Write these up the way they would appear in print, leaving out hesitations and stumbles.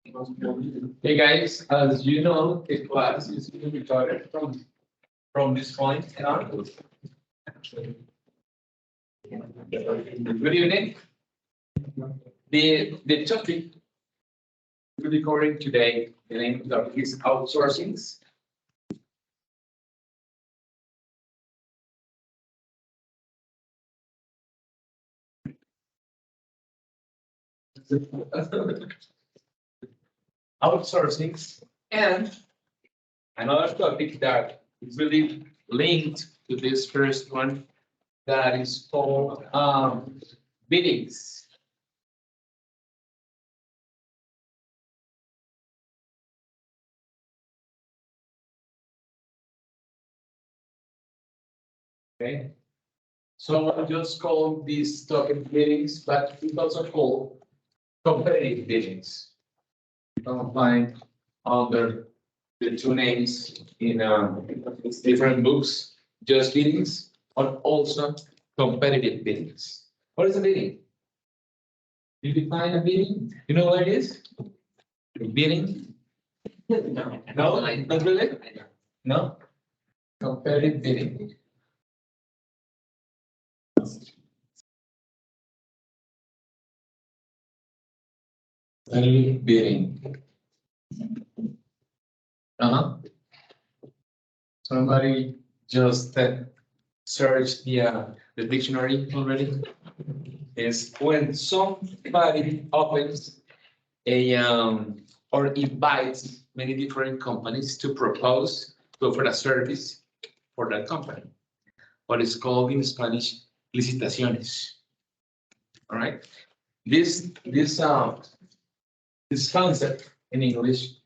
Hey guys, as you know, the class is being recorded from this point on. Good evening. The topic we'll be covering today, the name of the topic is outsourcing. Outsourcing and another topic that is really linked to this first one that is called biddings. Okay, so I just call these topic biddings, but we also call competitive biddings. You can find under the two names in different books, just biddings, but also competitive biddings. What is a bidding? You define a bidding? You know what it is? Bidding? No, not really? No? Competitive bidding. Competitive bidding. Somebody just searched the dictionary already. Is when somebody opens a or invites many different companies to propose to offer a service for that company. What is called in Spanish licitaciones. All right. This concept in English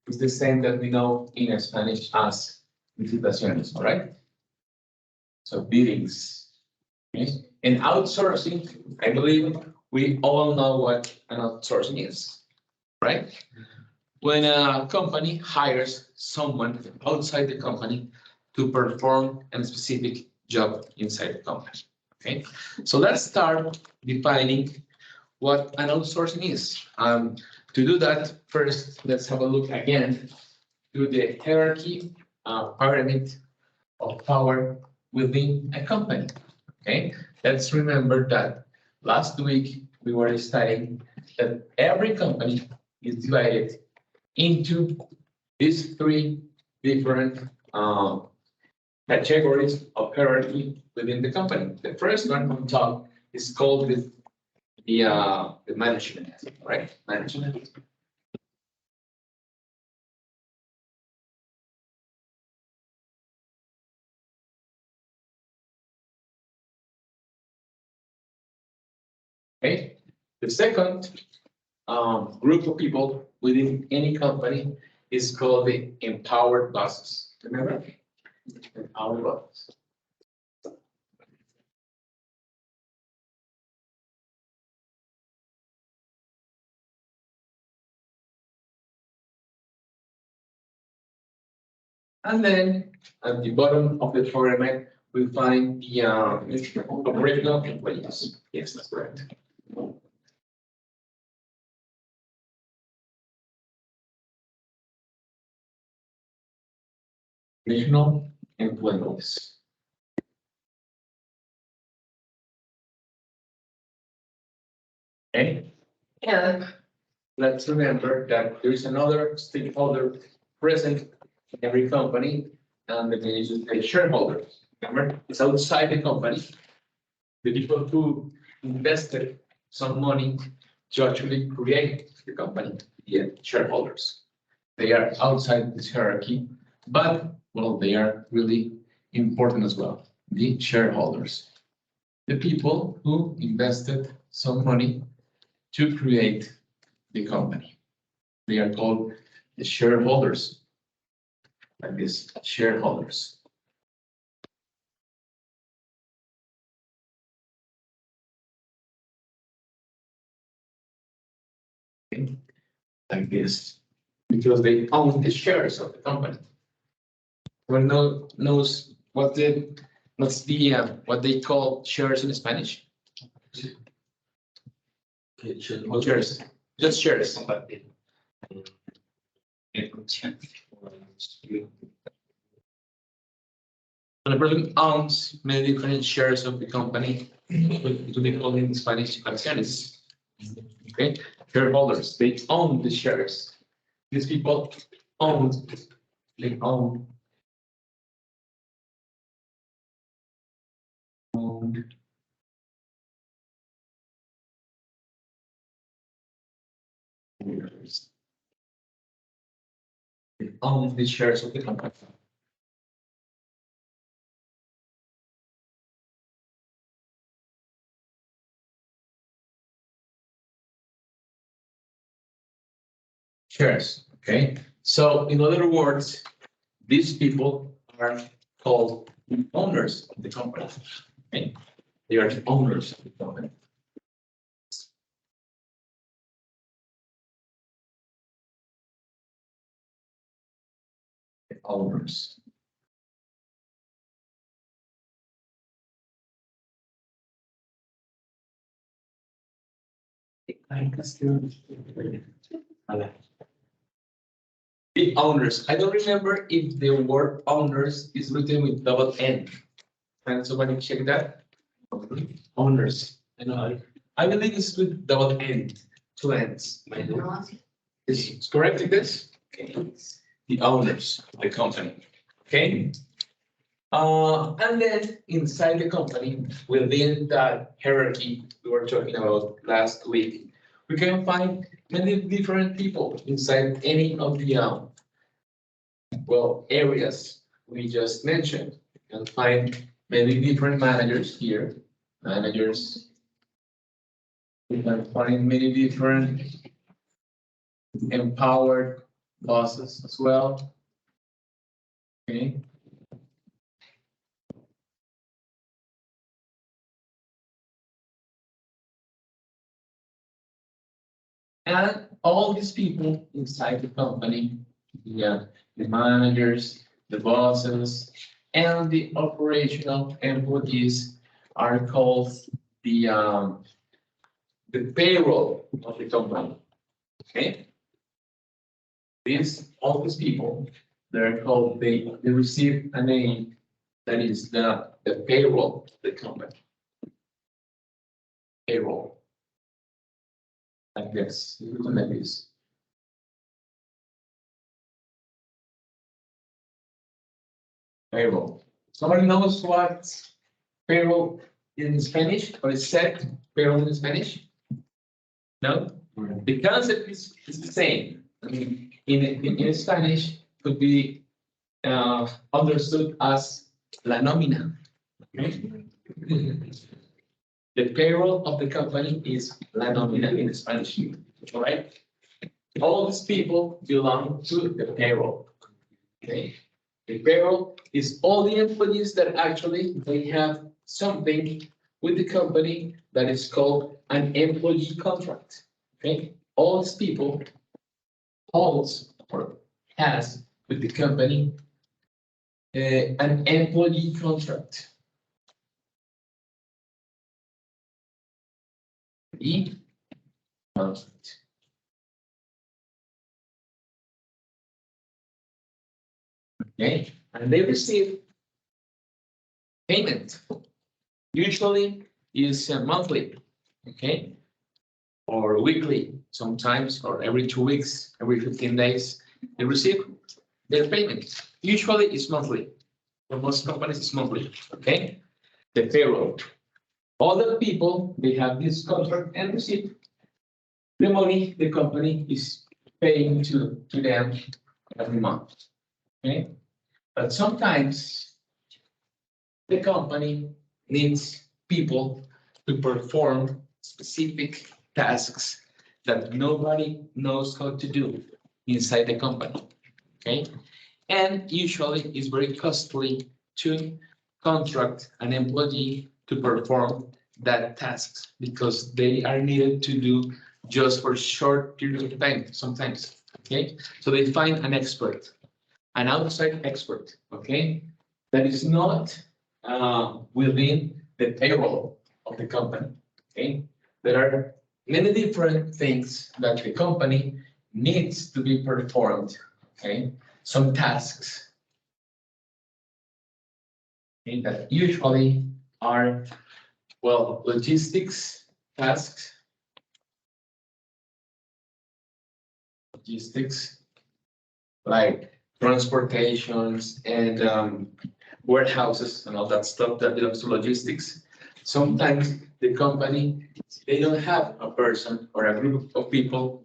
is the same that we know in Spanish as licitaciones. All right. So biddings. Okay. And outsourcing, I believe we all know what an outsourcing is, right? When a company hires someone outside the company to perform a specific job inside the company, okay? So let's start defining what an outsourcing is. To do that, first, let's have a look again to the hierarchy pyramid of power within a company, okay? Let's remember that last week we were studying that every company is divided into these three different categories of hierarchy within the company. The first one on top is called the management, right? Management. Okay. The second group of people within any company is called the empowered bosses. Remember? Empowered bosses. And then at the bottom of the pyramid, we find the operational employees. Yes, that's correct. Operational employees. Okay. And let's remember that there is another stakeholder present in every company, and the name is the shareholders. Remember, it's outside the company. The people who invested some money to actually create the company, the shareholders. They are outside this hierarchy, but well, they are really important as well. The shareholders, the people who invested some money to create the company. They are called the shareholders, like this, shareholders. Okay. Like this, because they own the shares of the company. Everyone knows what what they call shares in Spanish? Okay, Shares, just shares. When a person owns many different shares of the company, it will be called in Spanish acciones. Okay, shareholders, they own the shares. These people own, they own shares. They own the shares of the company. Shares, okay? So in other words, these people are called the owners of the company. Okay? They are the owners of the company. The owners. The owners. I don't remember if the word owners is written with double N. Can somebody check that? Owners. I believe it's with double N, two N's. Is correct in this? Okay. The owners of the company. Okay. And then inside the company, within that hierarchy we were talking about last week, we can find many different people inside any of the areas we just mentioned. You can find many different managers here. Managers. We can find many different empowered bosses as well. Okay. And all these people inside the company, the managers, the bosses, and the operational employees are called the payroll of the company. Okay. All these people, they're called, they receive a name that is the payroll of the company. Payroll. Like this, like this. Payroll. Somebody knows what payroll in Spanish, or is Sept payroll in Spanish? No? The concept is the same. I mean, in Spanish, could be understood as la nómina. Okay? The payroll of the company is la nómina in Spanish. All right? All these people belong to the payroll. Okay? The payroll is all the employees that actually they have something with the company that is called an employee contract. Okay, all these people holds or has with the company an employee contract. E contract. Okay, and they receive payment. Usually is monthly, okay, or weekly sometimes, or every 2 weeks, every 15 days, they receive their payment. Usually it's monthly. For most companies it's monthly, okay? The payroll. All the people, they have this contract and receive the money the company is paying to them every month, okay? But sometimes the company needs people to perform specific tasks that nobody knows how to do inside the company, okay? And usually it's very costly to contract an employee to perform that task because they are needed to do just for short period of time sometimes, okay? So they find an expert, an outside expert, okay? That is not within the payroll of the company, okay? There are many different things that the company needs to be performed, okay? Some tasks, okay, that usually are, well, logistics tasks, like transportations and warehouses and all that stuff that belongs to logistics. Sometimes the company, they don't have a person or a group of people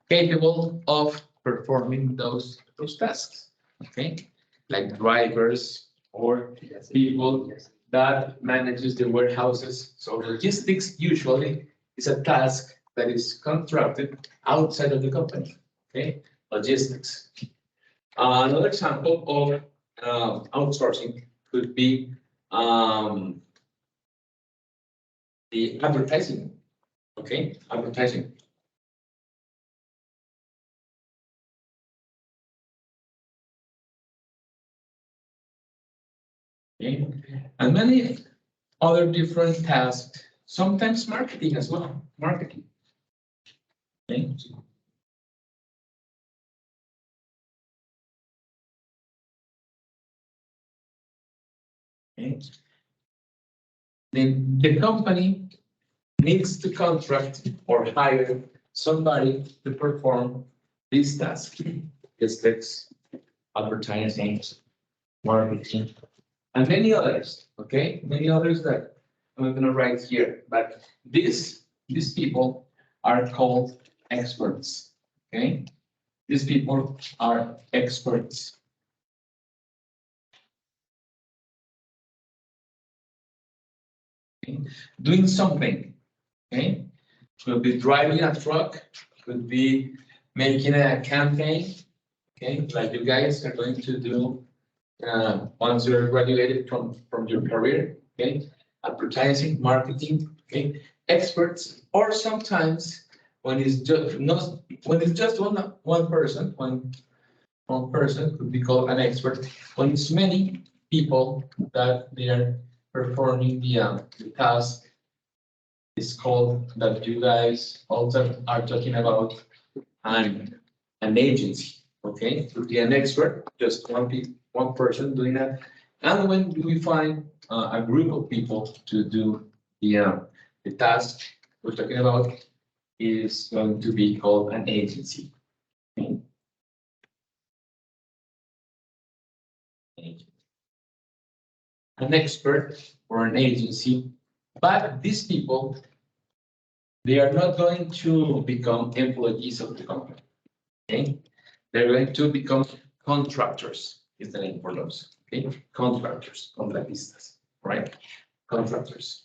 capable of performing those tasks, okay? Like drivers or people that manages the warehouses. So logistics usually is a task that is contracted outside of the company, okay? Logistics. Another example of outsourcing could be the advertising, okay? Advertising. Okay? And many other different tasks, sometimes marketing as well, marketing. Okay? Okay. Then the company needs to contract or hire somebody to perform this task. Logistics, advertising, marketing, and many others, okay? Many others that I'm not gonna write here, but these people are called experts, okay? These people are experts. Okay? Doing something, okay? Could be driving a truck, could be making a campaign, okay? Like you guys are going to do once you're graduated from your career, okay? Advertising, marketing, okay? Experts, or sometimes when it's just not when it's just one person, one person could be called an expert. When it's many people that they are performing the task, it's called that you guys also are talking about an agency. Okay, to be an expert, just one person doing that. And when we find a group of people to do the task we're talking about, is going to be called an agency. Okay? An expert or an agency, but these people, they are not going to become employees of the company. Okay, they're going to become contractors. Is the name for those? Okay, contractors, contratistas, right? Contractors.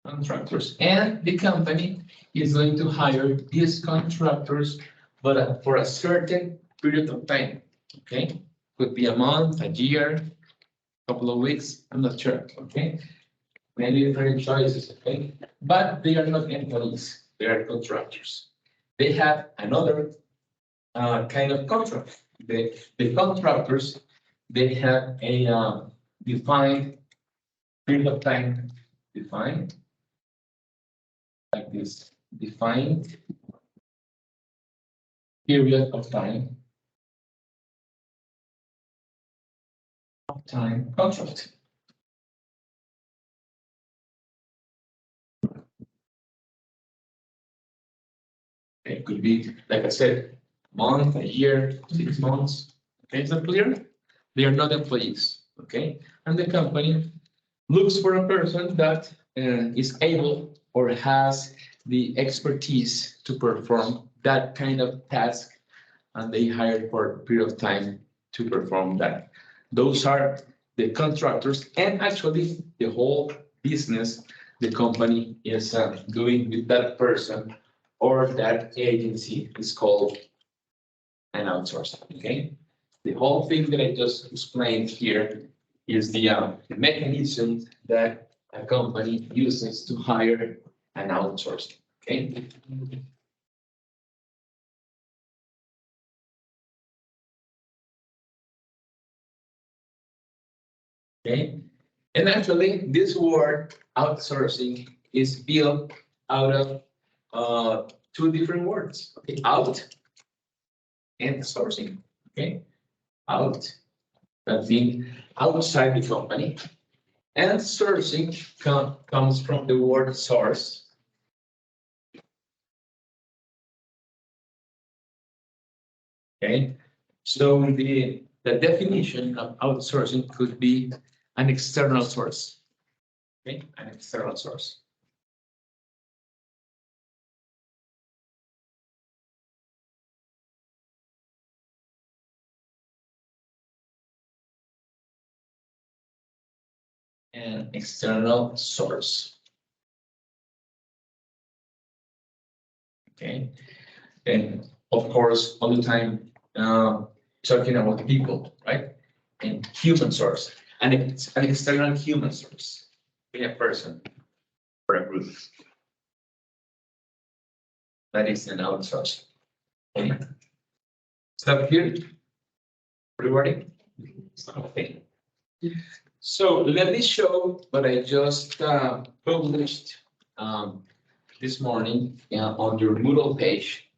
Contractors, and the company is going to hire these contractors, but for a certain period of time. Okay, could be a month, a year, couple of weeks. I'm not sure. Okay, many different choices. Okay, but they are not employees. They are contractors. They have another kind of contract. The contractors, they have a defined period of time, defined like this, defined period of time contract. It could be, like I said, month, a year, 6 months. Okay, is that clear? They are not employees. Okay, and the company looks for a person that is able or has the expertise to perform that kind of task, and they hire for a period of time to perform that. Those are the contractors, and actually the whole business the company is doing with that person or that agency is called an outsourcing. Okay, the whole thing that I just explained here is the mechanism that a company uses to hire an outsourcing. Okay. Okay, and actually this word outsourcing is built out of two different words. Okay, out and sourcing. Okay, out, that means outside the company, and sourcing comes from the word source. Okay, so the definition of outsourcing could be an external source. Okay, an external source. An external source. Okay, and of course, all the time talking about people, right? And human source, and it's an external human source, be a person or a group. That is an outsource. Okay. Stop here, everybody. Okay. So let me show what I just published this morning on your Moodle page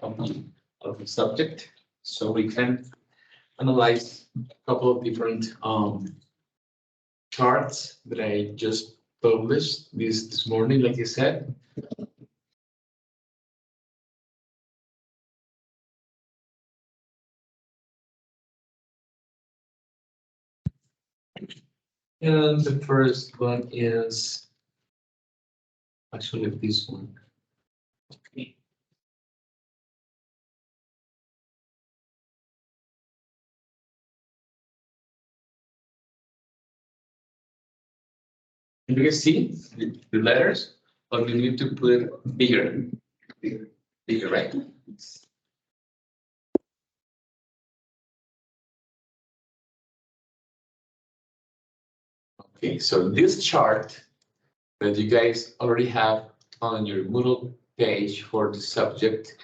of the subject, so we can analyze a couple of different charts that I just published this morning, like I said. And the first one is actually this one. Okay. Do you guys see the letters, or do you need to put it bigger? Bigger, right? Okay, so this chart that you guys already have on your Moodle page for the subject,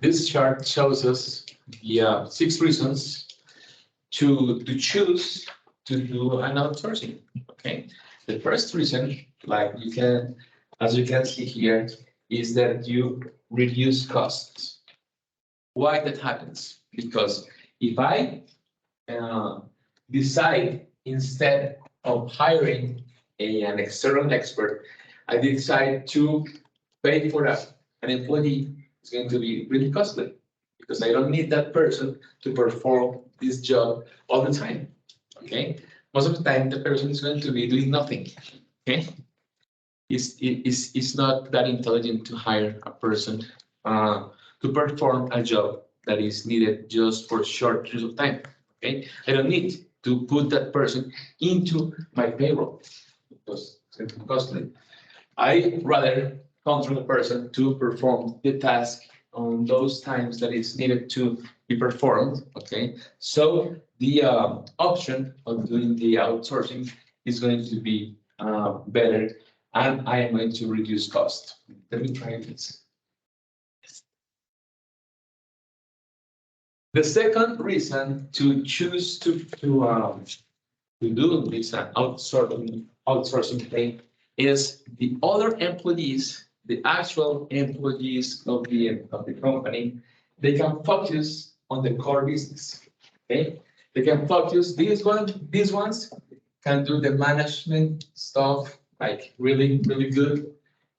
this chart shows us the 6 reasons to choose to do an outsourcing. Okay, the first reason, like you can, as you can see here, is that you reduce costs. Why that happens? Because if I decide, instead of hiring an external expert, I decide to pay for an employee, it's going to be really costly because I don't need that person to perform this job all the time. Okay, most of the time the person is going to be doing nothing. Okay, it's not that intelligent to hire a person to perform a job that is needed just for short periods of time. Okay, I don't need to put that person into my payroll because it's costly. I rather control the person to perform the task on those times that is needed to be performed. Okay, so the option of doing the outsourcing is going to be better, and I am going to reduce cost. Let me try this. The second reason to choose to do this outsourcing thing is the other employees, the actual employees of the company, they can focus on the core business. Okay, they can focus. These ones can do the management stuff like really good,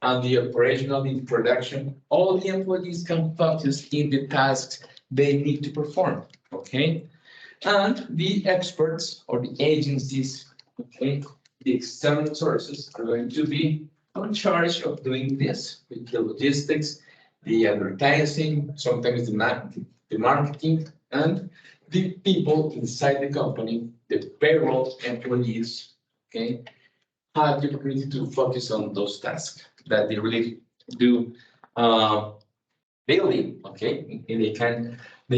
and the operational in production. All the employees can focus in the tasks they need to perform. Okay, and the experts or the agencies, okay, the external sources are going to be in charge of doing this with the logistics, the advertising, sometimes the marketing, and the people inside the company, the payroll employees, okay, have the opportunity to focus on those tasks that they really do daily, okay, and they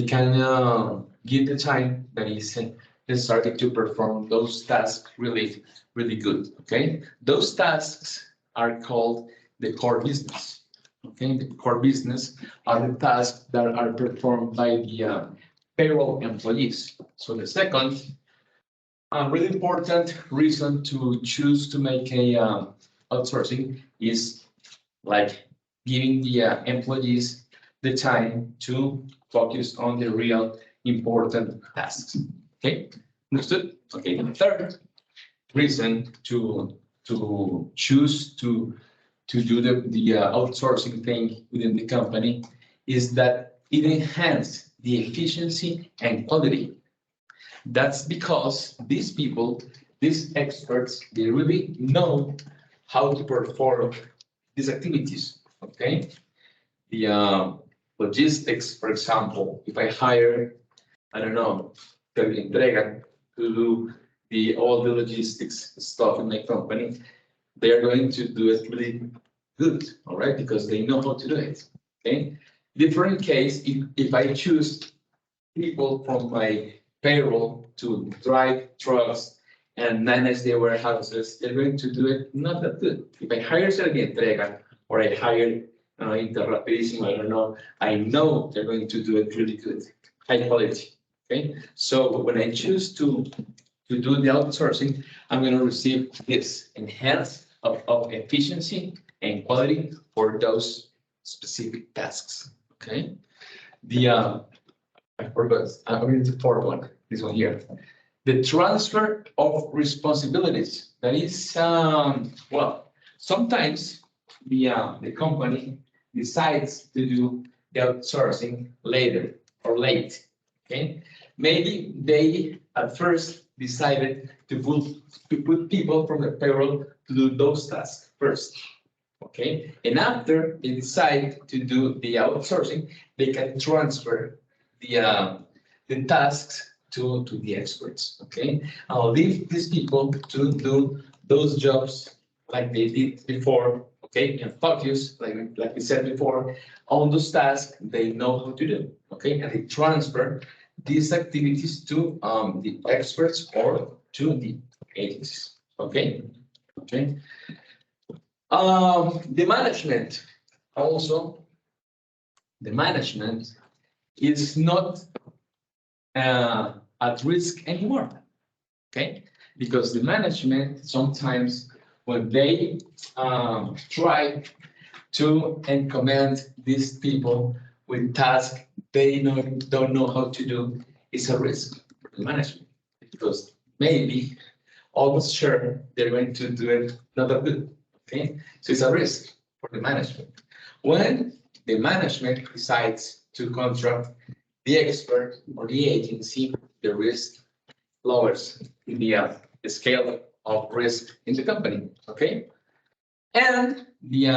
can give the time that is starting to perform those tasks really good. Okay, those tasks are called the core business. Okay, the core business are the tasks that are performed by the payroll employees. So the second A really important reason to choose to make a outsourcing is like giving the employees the time to focus on the real important tasks. Okay, understood? Okay, the third reason to choose to do the outsourcing thing within the company is that it enhances the efficiency and quality. That's because these people, these experts, they really know how to perform these activities. Okay, the logistics, for example, if I hire, I don't know, Entrega to do all the logistics stuff in my company, they are going to do it really good, all right, because they know how to do it. Okay, different case if I choose people from my payroll to drive trucks and manage their warehouses, they're going to do it not that good. If I hire Sergio Entrega or I hire Interrapidísimo, I don't know, I know they're going to do it really good, high quality. Okay, so when I choose to do the outsourcing, I'm going to receive this enhanced of efficiency and quality for those specific tasks. Okay, the I forgot. I'm going to the fourth one. This one here. The transfer of responsibilities. That is, well, sometimes the company decides to do the outsourcing later or late. Okay, maybe they at first decided to put people from the payroll to do those tasks first. Okay, and after they decide to do the outsourcing, they can transfer the tasks to the experts. Okay, I'll leave these people to do those jobs like they did before. Okay, and focus like we said before on those tasks they know how to do. Okay, and they transfer these activities to the experts or to the agencies. Okay, okay. The management also. The management is not at risk anymore, okay? Because the management sometimes when they try to encommend these people with tasks they don't know how to do, it's a risk for the management because maybe almost sure they're going to do it not that good, okay? So it's a risk for the management. When the management decides to contract the expert or the agency, the risk lowers the scale of risk in the company, okay? And the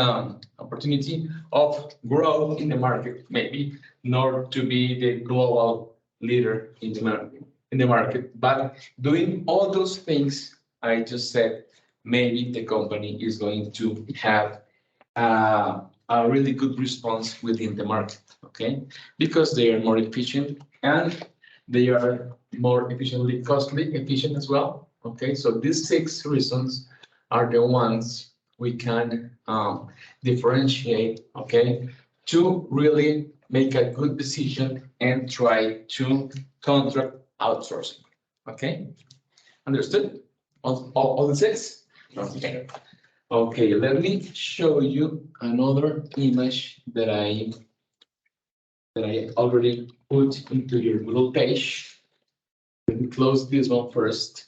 opportunity of growth in the market, maybe not to be the global leader in the market, but doing all those things I just said, maybe the company is going to have a really good response within the market, okay? Because they are more efficient and they are more efficient as well, okay? So these 6 reasons are the ones we can differentiate, okay? To really make a good decision and try to contract outsourcing, okay? Understood? All the 6? Okay. Okay, let me show you another image that I already put into your Moodle page. Let me close this one first.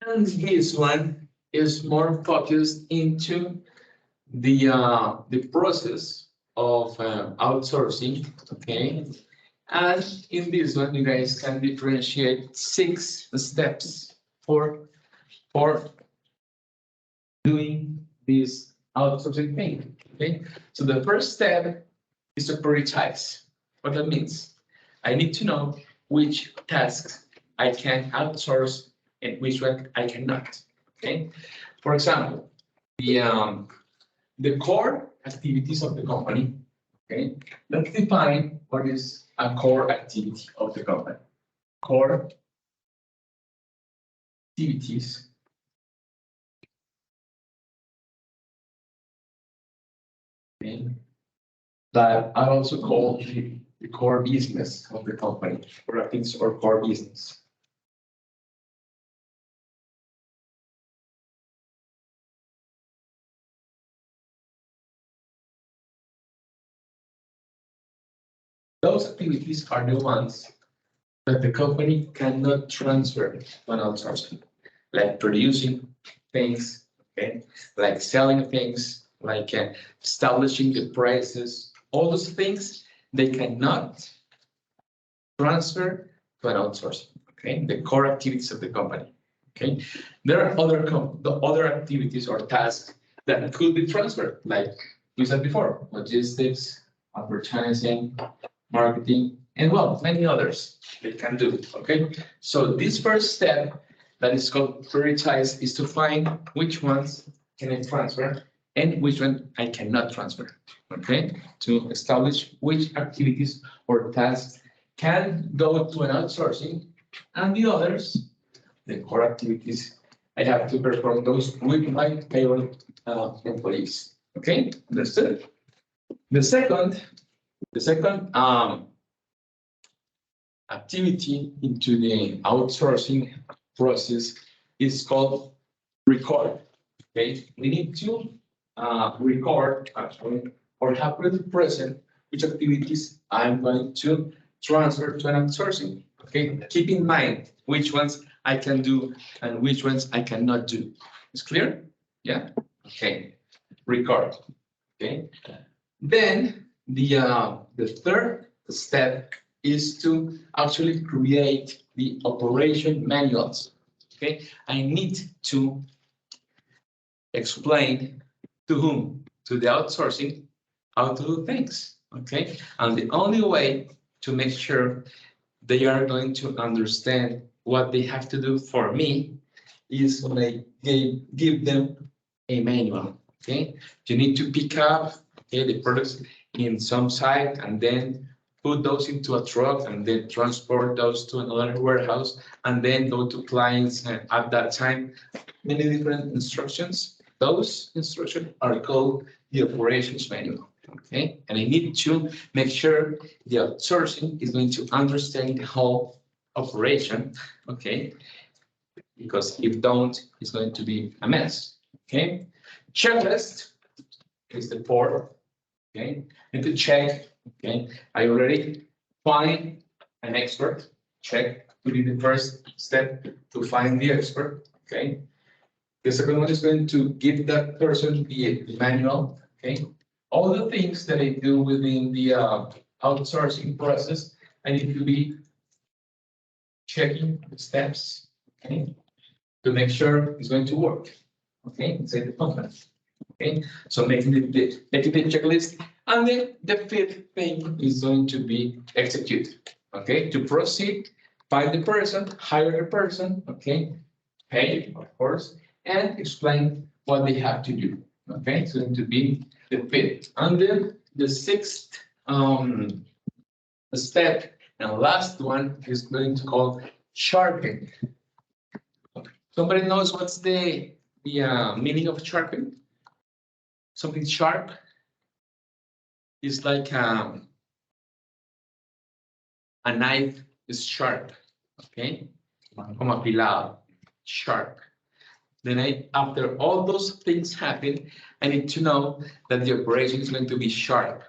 And this one is more focused into the process of outsourcing, okay? And in this one, you guys can differentiate 6 steps for doing this outsourcing thing, okay? So the first step is to prioritize. What that means, I need to know which tasks I can outsource and which one I cannot, okay? For example, the core activities of the company, Okay, let's define what is a core activity of the company. Core activities that are also called the core business of the company, or activities or core business. Those activities are the ones that the company cannot transfer to an outsourcing, like producing things, okay, like selling things, like establishing the prices, all those things they cannot transfer to an outsourcing. Okay, the core activities of the company. Okay, there are other activities or tasks that could be transferred, like we said before, logistics, advertising, marketing, and well, many others they can do. Okay, so this first step that is called prioritize is to find which ones can I transfer and which one I cannot transfer. Okay, to establish which activities or tasks can go to an outsourcing and the others, the core activities, I have to perform those with my payroll employees. Okay, understood? The second activity into the outsourcing process is called record. Okay, we need to record actually or have present which activities I'm going to transfer to an outsourcing. Okay, keep in mind which ones I can do and which ones I cannot do. It's clear? Yeah. Okay. Record. Okay. Then the third step is to actually create the operation manuals. Okay, I need to explain to whom? To the outsourcing how to do things. Okay, and the only way to make sure they are going to understand what they have to do for me is when I give them a manual. Okay, you need to pick up the products in some site and then put those into a truck and then transport those to another warehouse and then go to clients at that time. Many different instructions. Those instructions are called the operations manual. Okay, and I need to make sure the outsourcing is going to understand the whole operation. Okay, because if don't, it's going to be a mess. Okay, checklist is the fourth. Okay, and to check. Okay, I already find an expert. Check to be the first step to find the expert. Okay, the second one is going to give that person the manual. Okay, all the things that I do within the outsourcing process, I need to be checking the steps. Okay, to make sure it's going to work. Okay, inside the company. Okay, so making the checklist, and then the fifth thing is going to be executed. Okay, to proceed, find the person, hire the person. Okay, pay of course, and explain what they have to do. Okay, it's going to be the fifth, and then the sixth step and last one is going to call sharpen. Somebody knows what's the meaning of sharpen? Something sharp is like a knife is sharp, okay? Como afilado, sharp. Then after all those things happen, I need to know that the operation is going to be sharp.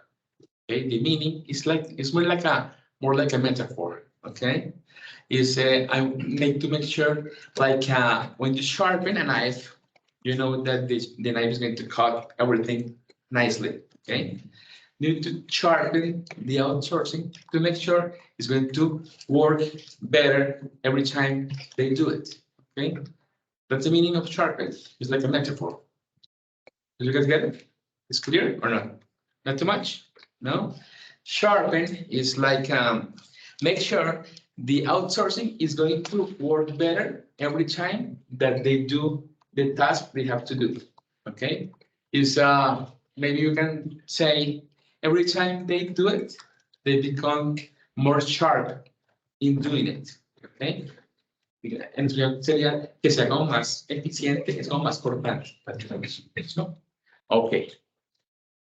Okay, the meaning is more like a metaphor. Okay, I need to make sure like when you sharpen a knife, you know that the knife is going to cut everything nicely. Okay, you need to sharpen the outsourcing to make sure it's going to work better every time they do it. Okay, that's the meaning of sharpen. It's like a metaphor. Did you guys get it? It's clear or not? Not too much? No? Sharpen is like make sure the outsourcing is going to work better every time that they do the task they have to do. Okay? Is maybe you can say every time they do it, they become more sharp in doing it, okay? En realidad sería que se haga más eficiente, es como más cortante. ¿No? Okay.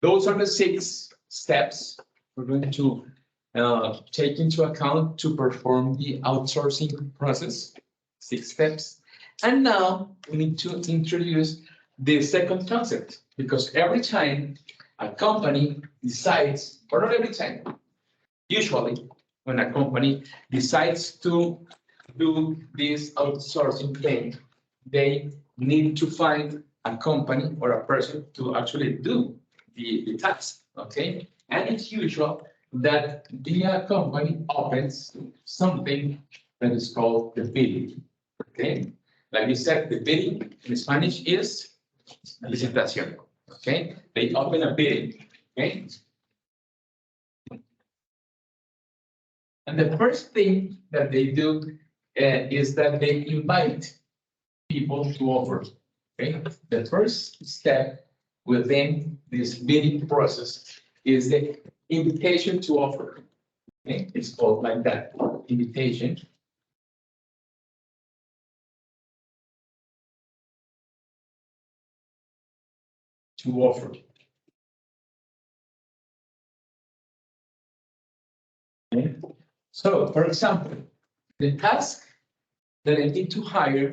Those are the 6 steps we're going to take into account to perform the outsourcing process. 6 steps. And now we need to introduce the second concept, because every time a company decides, or not every time, usually when a company decides to do this outsourcing thing, they need to find a company or a person to actually do the task, okay? And it's usual that the company opens something that is called the bidding, okay? Like we said, the bidding in Spanish is licitación, okay? They open a bidding, okay? And the first thing that they do is that they invite people to offer, okay? The first step within this bidding process is the invitation to offer, okay? It's called like that, invitation. To offer. Okay. So, for example, the task that I need to hire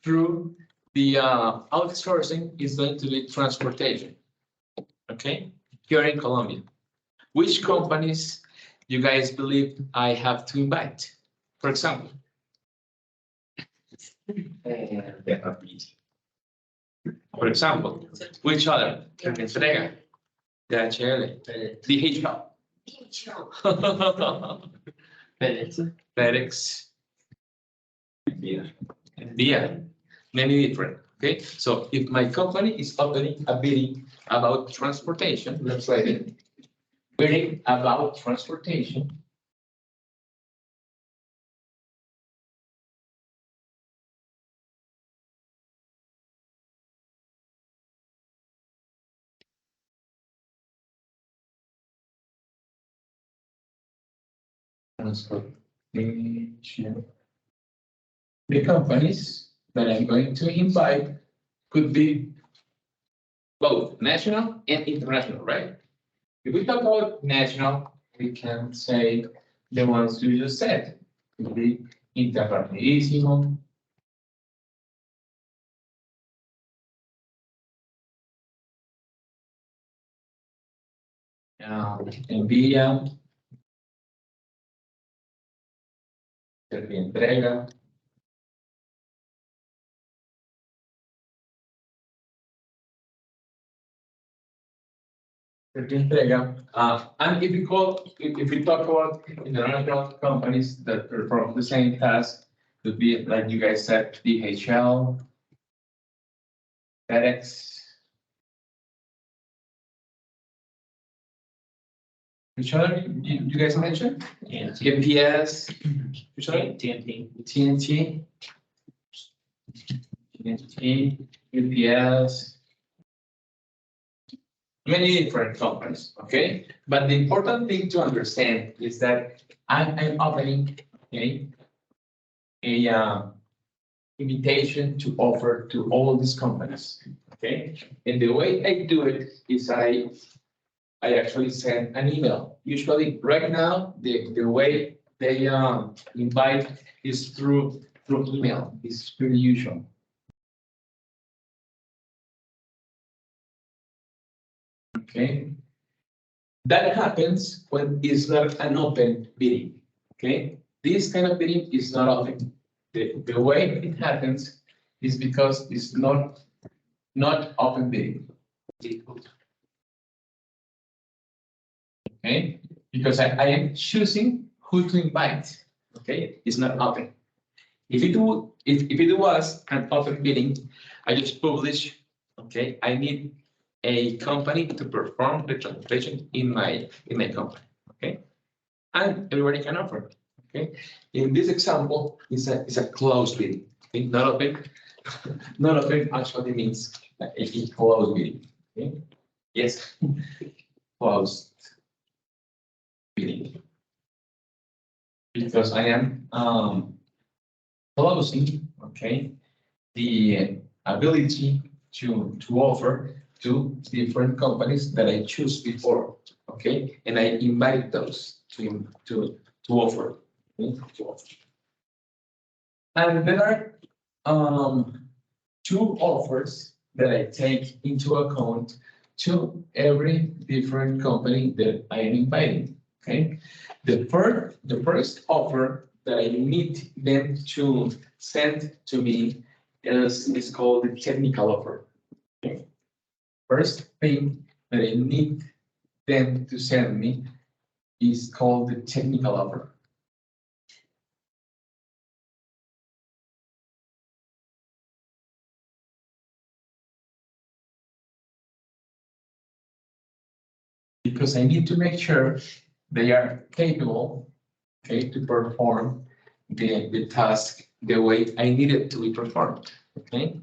through the outsourcing is going to be transportation. Okay, here in Colombia, which companies you guys believe I have to invite? For example, which other? Entrega, DHL, DHL. FedEx, Via, many different. Okay, so if my company is opening a bidding about transportation, let's write it. Bidding about transportation. Transportation. The companies that I'm going to invite could be both national and international, right? If we talk about national, we can say the ones you just said. It could be Interrapidísimo, Envía, Servientrega, Entrega. And if we talk about international companies that perform the same task, could be like you guys said, DHL, FedEx. Which other you guys mentioned? UPS. Which other? TNT, UPS. Many different companies, okay? But the important thing to understand is that I'm opening, okay, a invitation to offer to all these companies, okay? And the way I do it is I actually send an email. Usually, right now, the way they invite is through email. It's pretty usual. Okay, that happens when it's not an open bidding. Okay, this kind of bidding is not open. The way it happens is because it's not open bidding. Okay, because I am choosing who to invite. Okay, it's not open. If it was an open bidding, I just publish. Okay, I need a company to perform the transportation in my company, okay? And everybody can offer, okay? In this example, it's a closed bidding, okay? Not open. Not open actually means a closed bidding, okay? Yes, closed. bidding. Because I am closing, okay, the ability to offer to different companies that I choose before, okay, and I invite those to offer, okay, to offer. And there are two offers that I take into account to every different company that I am inviting. Okay, the first offer that I need them to send to me is called the technical offer. Okay. First thing that I need them to send me is called the technical offer. Because I need to make sure they are capable, okay, to perform the task the way I need it to be performed, okay?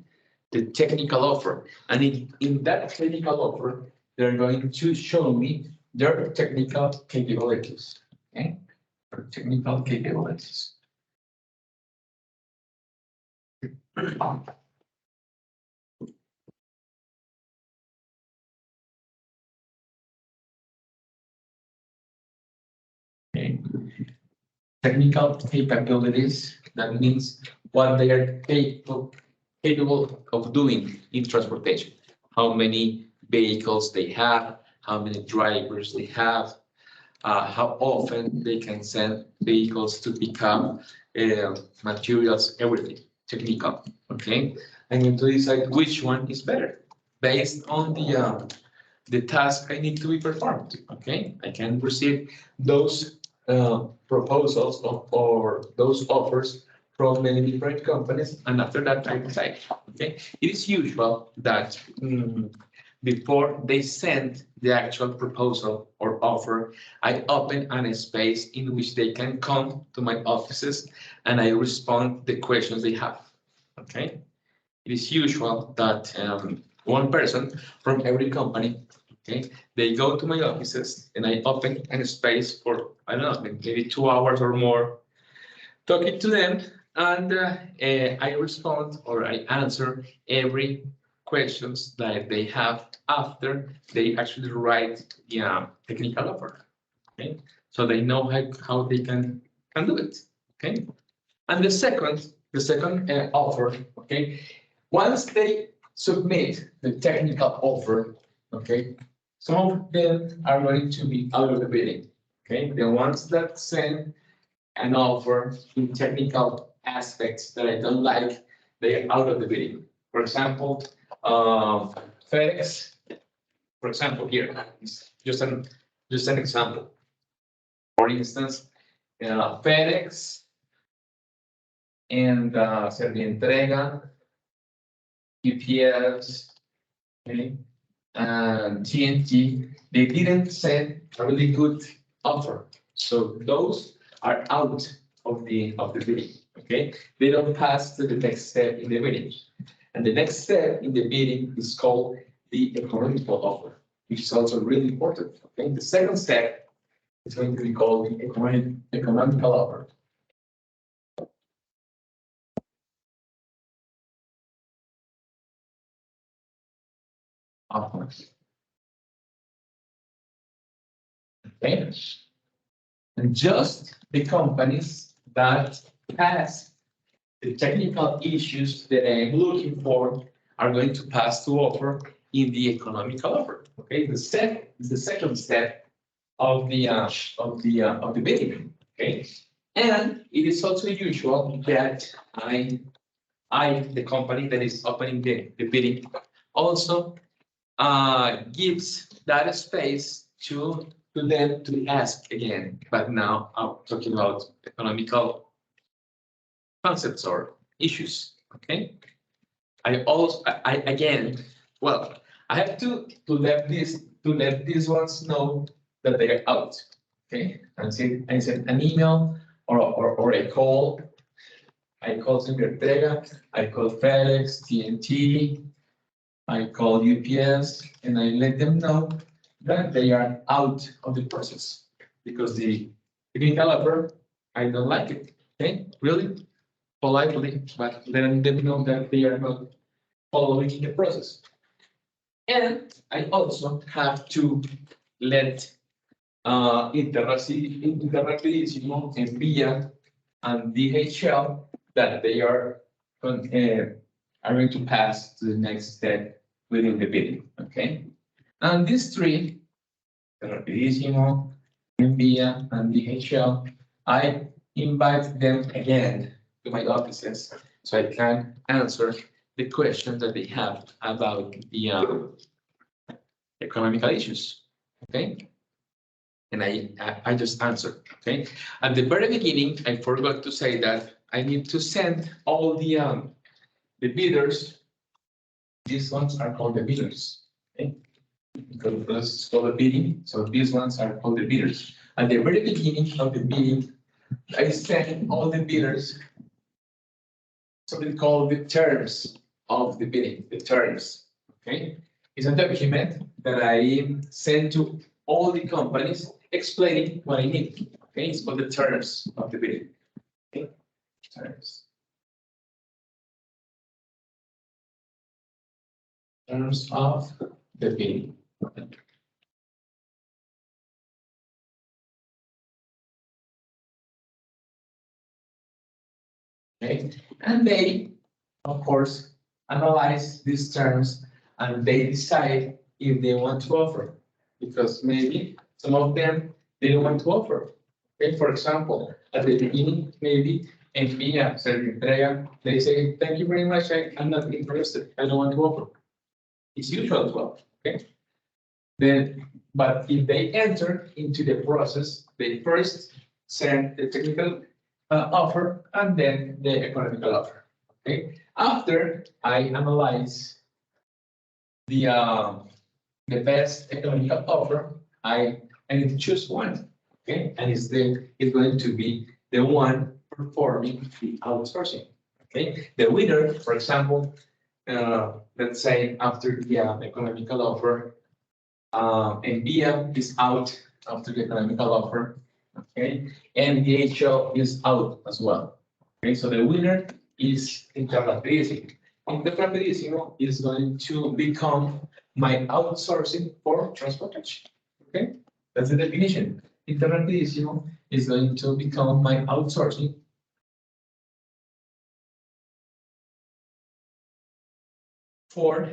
The technical offer. And in that technical offer, they're going to show me their technical capabilities, okay? Their technical capabilities. Okay. Technical capabilities, that means what they are capable of doing in transportation. How many vehicles they have, how many drivers they have, how often they can send vehicles to pick up materials, everything, technical, okay? I'm going to decide which one is better based on the task I need to be performed, okay? I can receive those proposals or those offers from many different companies, and after that I decide, okay? It is usual that before they send the actual proposal or offer, I open a space in which they can come to my offices and I respond the questions they have, okay? It is usual that one person from every company, okay, they go to my offices and I open a space for, I don't know, maybe 2 hours or more, talking to them, and I respond or I answer every questions that they have after they actually write the technical offer, okay? So they know how they can do it, okay? And the second offer, okay, once they submit the technical offer, okay, some of them are going to be out of the bidding, okay? The ones that send an offer in technical aspects that I don't like, they are out of the bidding. For example, FedEx, for example, here, just an example. For instance, FedEx and Servientrega, UPS, okay, and TNT, they didn't send a really good offer. So those are out of the bidding, okay? They don't pass to the next step in the bidding. And the next step in the bidding is called the economical offer, which is also really important, okay? The second step is going to be called the economical offer. Okay? And just the companies that pass the technical issues that I'm looking for are going to pass to offer in the economical offer. Okay, the second step of the bidding. Okay, and it is also usual that the company that is opening the bidding also gives that space to them to ask again. But now I'm talking about economical concepts or issues, okay? I again, well, I have to let these ones know that they are out, okay? I send an email or a call. I call Secretaria, I call FedEx, TNT, I call UPS, and I let them know that they are out of the process, because the technical offer, I don't like it. Okay, really politely, but then they know that they are not following the process. And I also have to let Interrapidísimo, Envía, and DHL that they are going to pass to the next step within the bidding. Okay, and these three, Interrapidísimo, Envía, and DHL, I invite them again to my offices so I can answer the questions that they have about the economical issues. Okay, and I just answered. Okay, at the very beginning, I forgot to say that I need to send all the bidders. These ones are called the bidders. Okay, because it's called the bidding, so these ones are called the bidders. At the very beginning of the bidding, I send all the bidders something called the terms of the bidding, the terms. Okay, it's a document that I send to all the companies explaining what I need. Okay, it's called the terms of the bidding. Okay, terms. Terms of the bidding. Okay, and they, of course, analyze these terms and they decide if they want to offer, because maybe some of them they don't want to offer. Okay, for example, at the beginning, maybe en vía se entrega, they say, thank you very much, I'm not interested, I don't want to offer. It's usual as well. Okay, then, but if they enter into the process, they first send the technical offer and then the economical offer. Okay, after I analyze the best economical offer, I need to choose one. Okay, and it's going to be the one performing the outsourcing. Okay, the winner, for example, let's say after the economical offer, NVIDIA is out after the economical offer. Okay, and DHL is out as well. Okay, so the winner is Interrapidísimo. Interrapidísimo is going to become my outsourcing for transportation. Okay, that's the definition. Interrapidísimo is going to become my outsourcing for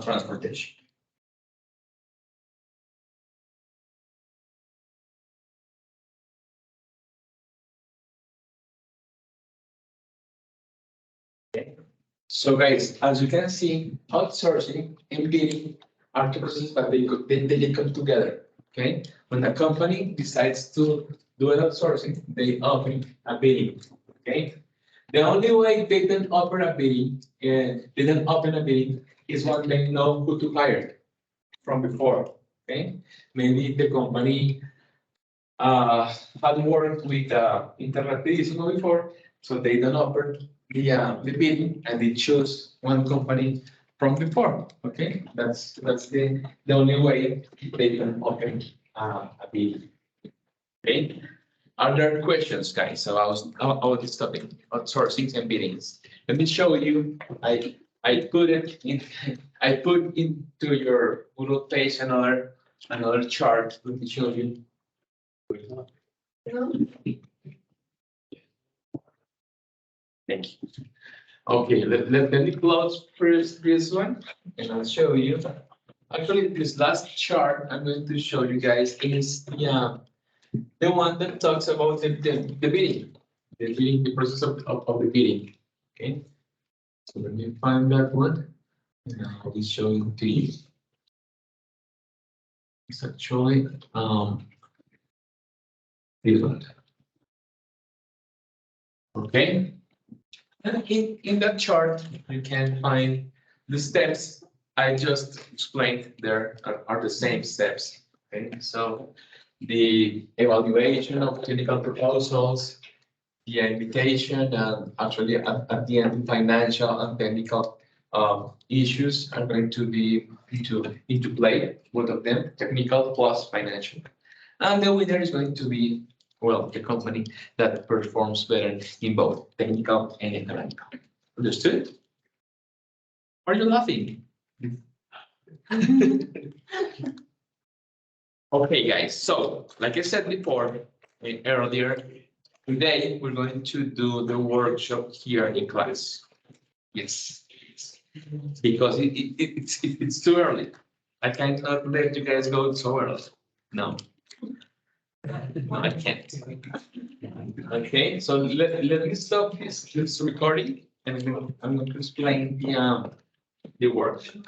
transportation. Okay. So guys, as you can see, outsourcing and bidding are two processes, but they come together. Okay, when a company decides to do an outsourcing, they open a bidding. Okay, the only way they can open a bidding, they can open a bidding is when they know who to hire from before. Okay, maybe the company had worked with Interrapidísimo before, so they don't offer the bidding and they choose one company from before. Okay, that's the only way they can open a bidding. Okay, are there questions, guys, about this topic, outsourcing and biddings? Let me show you. I put it in. I put into your Google page another chart. Let me show you. Thank you. Okay, let me close first this one, and I'll show you. Actually, this last chart I'm going to show you guys is the one that talks about the bidding, the process of the bidding. Okay, so let me find that one, and I will show it to you. It's actually this one. Okay. And in that chart, you can find the steps I just explained there are the same steps. Okay, so the evaluation of technical proposals, the invitation, and actually at the end, financial and technical issues are going to be into play, both of them, technical plus financial. And the winner is going to be, well, the company that performs better in both technical and economical. Understood? Are you laughing? Okay, guys, so like I said before, earlier, today we're going to do the workshop here in class. Yes, because it's too early. I cannot let you guys go so early. No. No, I can't. Okay, so let me stop this recording and I'm going to explain the workshop.